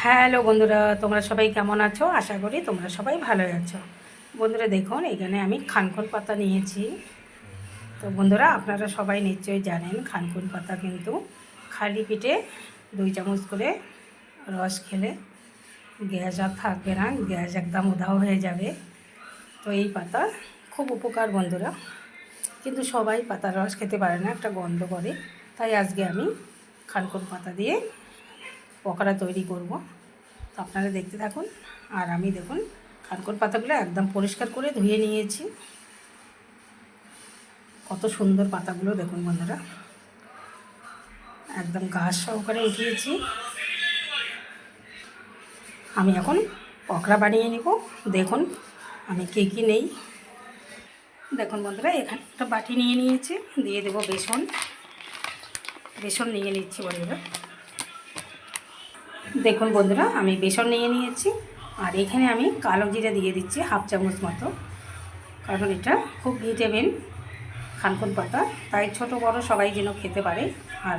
Hello বন্ধুরা, তোমরা সবাই কেমন আছো? আশা করি তোমরা সবাই ভালোই আছো। বন্ধুরা দেখুন, এখানে আমি খানকুন পাতা নিয়েছি। তো বন্ধুরা, আপনারা সবাই নিশ্চয়ই জানেন খানকুন পাতা কিন্তু খালি পেটে 2 চামচ করে রস খেলে গ্যাস আর থাকবে না, গ্যাস একদম উধাও হয়ে যাবে। তো এই পাতা খুব উপকার বন্ধুরা, কিন্তু সবাই পাতার রস খেতে পারে না, একটা গন্ধ করে। তাই আজকে আমি খানকুন পাতা দিয়ে পকোড়া তৈরি করব। তো আপনারা দেখতে থাকুন। আর আমি দেখুন খানকুন পাতাগুলো একদম পরিষ্কার করে ধুয়ে নিয়েছি। কত সুন্দর পাতাগুলো দেখুন বন্ধুরা, একদম ঘাস সহকারে উঠিয়েছি। আমি এখন পকোড়া বানিয়ে নিব। দেখুন আমি কী নেই। দেখুন বন্ধুরা, এখানে একটা বাটি নিয়ে নিয়েছি, দিয়ে দেবো বেসন। বেসন নিয়ে নিচ্ছি বন্ধুরা। দেখুন বন্ধুরা, আমি বেসন নিয়ে নিয়েছি। আর এখানে আমি কালো জিরা দিয়ে দিচ্ছি 1/2 চামচ মতো, কারণ এটা খুব ভিটামিন খানকুন পাতা, তাই ছোট বড় সবাই যেন খেতে পারে। আর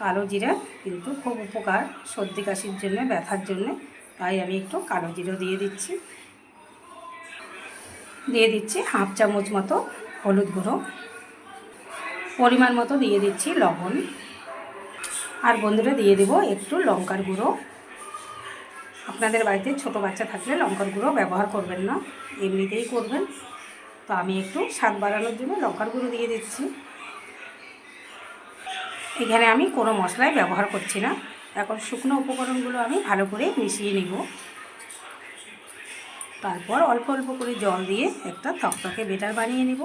কালো জিরা কিন্তু খুব উপকার সর্দি কাশির জন্য, ব্যথার জন্য, তাই আমি একটু কালো জিরা দিয়ে দিচ্ছি। 1/2 চামচ মতো হলুদ গুঁড়ো, পরিমাণ মতো দিয়ে দিচ্ছি লবণ। আর বন্ধুরা দিয়ে দেবো একটু লঙ্কার গুঁড়ো। আপনাদের বাড়িতে ছোট বাচ্চা থাকলে লঙ্কার গুঁড়ো ব্যবহার করবেন না, এমনিতেই করবেন। তো আমি একটু স্বাদ বাড়ানোর জন্য লঙ্কার গুঁড়ো দিয়ে দিচ্ছি। এখানে আমি কোনো মশলাই ব্যবহার করছি না। এখন শুকনো উপকরণগুলো আমি ভালো করে মিশিয়ে নিব। তারপর অল্প অল্প করে জল দিয়ে একটা থকথকে বেটার বানিয়ে নিব।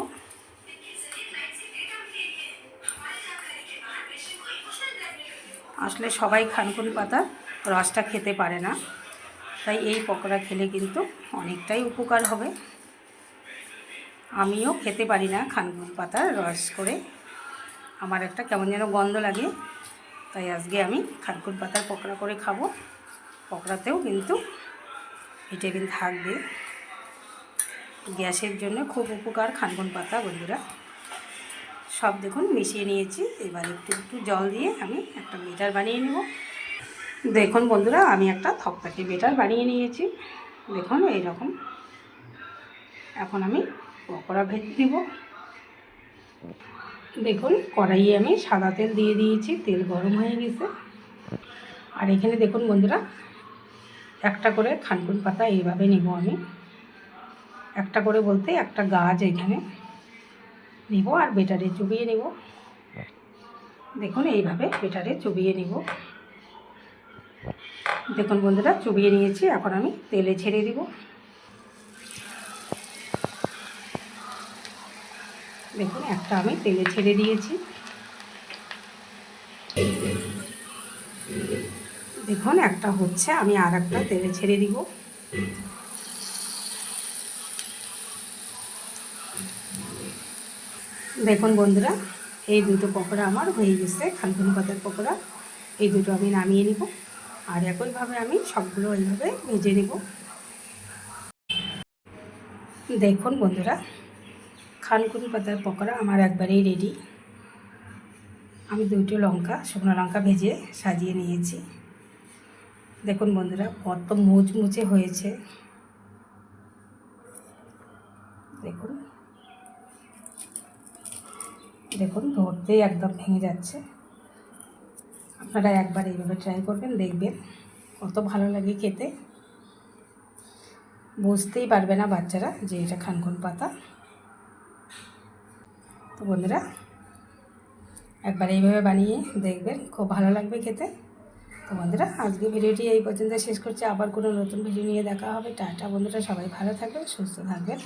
আসলে সবাই খানকুন পাতার রসটা খেতে পারে না, তাই এই পকোড়া খেলে কিন্তু অনেকটাই উপকার হবে। আমিও খেতে পারি না খানকুন পাতার রস করে, আমার একটা কেমন যেন গন্ধ লাগে। তাই আজকে আমি খানকুন পাতার পকোড়া করে খাবো। পকোড়াতেও কিন্তু ভিটামিন থাকবে, গ্যাসের জন্য খুব উপকার খানকুন পাতা বন্ধুরা। সব দেখুন মিশিয়ে নিয়েছি। এবার একটু একটু জল দিয়ে আমি একটা বেটার বানিয়ে নেব। দেখুন বন্ধুরা, আমি একটা থকথকে বেটার বানিয়ে নিয়েছি। দেখুন এইরকম। এখন আমি পকোড়া ভেজে নেব। দেখুন কড়াইয়ে আমি সাদা তেল দিয়ে দিয়েছি, তেল গরম হয়ে গেছে। আর এখানে দেখুন বন্ধুরা, একটা করে খানকুন পাতা এইভাবে নেব আমি। একটা করে বলতে একটা গাছ এখানে নেব আর বেটারে চুবিয়ে নেব। দেখুন এইভাবে বেটারে চুবিয়ে নেব। দেখুন বন্ধুরা, চুবিয়ে নিয়েছি। এখন আমি তেলে ছেড়ে দিব। দেখুন একটা আমি তেলে ছেড়ে দিয়েছি। দেখুন একটা হচ্ছে, আমি আর একটা তেলে ছেড়ে দিব। দেখুন বন্ধুরা, এই দুটো পকোড়া আমার হয়ে গেছে, খানকুন পাতার পকোড়া। এই দুটো আমি নামিয়ে নিব। আর একইভাবে আমি সবগুলো এইভাবে ভেজে নেব। দেখুন বন্ধুরা, খানকুন পাতার পকোড়া আমার একবারেই রেডি। আমি দুটো লঙ্কা, শুকনো লঙ্কা ভেজে সাজিয়ে নিয়েছি। দেখুন বন্ধুরা, কত মুচমুচে হয়েছে। দেখুন দেখুন ধরতেই একদম ভেঙে যাচ্ছে। আপনারা একবার এইভাবে ট্রাই করবেন, দেখবেন কত ভালো লাগে খেতে। বুঝতেই পারবে না বাচ্চারা যে এটা খানকুন পাতা। তো বন্ধুরা, একবার এইভাবে বানিয়ে দেখবেন, খুব ভালো লাগবে খেতে। তো বন্ধুরা, আজকে ভিডিওটি এই পর্যন্ত শেষ করছি। আবার কোনো নতুন ভিডিও নিয়ে দেখা হবে। টাটা বন্ধুরা, সবাই ভালো থাকবেন, সুস্থ থাকবেন।